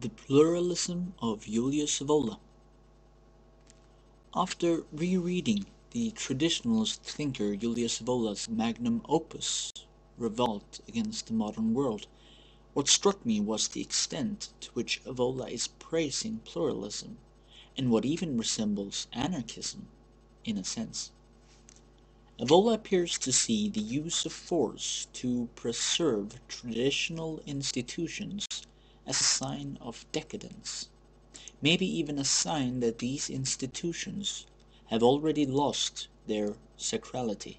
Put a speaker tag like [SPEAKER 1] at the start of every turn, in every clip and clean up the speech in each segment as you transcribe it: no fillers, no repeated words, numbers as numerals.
[SPEAKER 1] The Pluralism of Julius Evola. After rereading the traditionalist thinker Julius Evola's magnum opus, Revolt Against the Modern World, what struck me was the extent to which Evola is praising pluralism, and what even resembles anarchism, in a sense. Evola appears to see the use of force to preserve traditional institutions as a sign of decadence, maybe even a sign that these institutions have already lost their sacrality.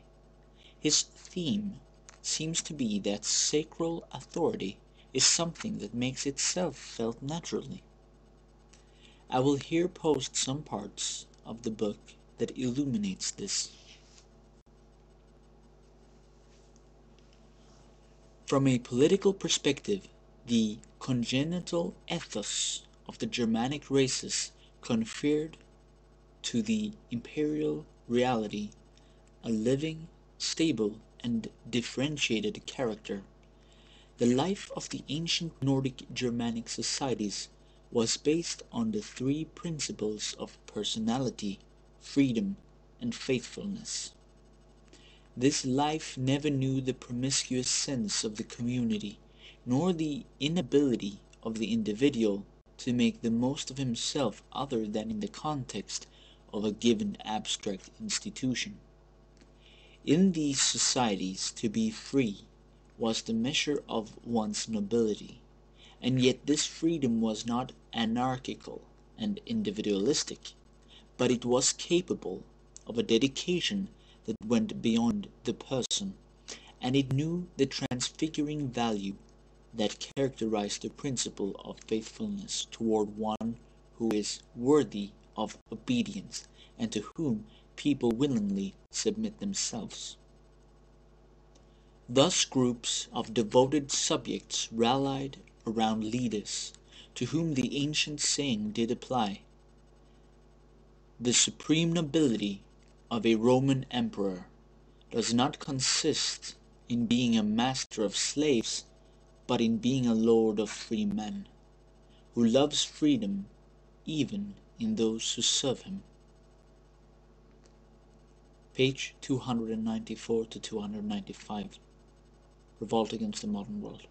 [SPEAKER 1] His theme seems to be that sacral authority is something that makes itself felt naturally. I will here post some parts of the book that illuminates this. From a political perspective, the congenital ethos of the Germanic races conferred to the imperial reality a living, stable, and differentiated character. The life of the ancient Nordic Germanic societies was based on the three principles of personality, freedom, and faithfulness. This life never knew the promiscuous sense of the community, nor the inability of the individual to make the most of himself other than in the context of a given abstract institution. In these societies, to be free was the measure of one's nobility, and yet this freedom was not anarchical and individualistic, but it was capable of a dedication that went beyond the person, and it knew the transfiguring value that characterized the principle of faithfulness toward one who is worthy of obedience and to whom people willingly submit themselves. Thus groups of devoted subjects rallied around leaders to whom the ancient saying did apply: the supreme nobility of a Roman emperor does not consist in being a master of slaves, but in being a lord of free men, who loves freedom even in those who serve him. Page 294 to 295. Revolt Against the Modern World.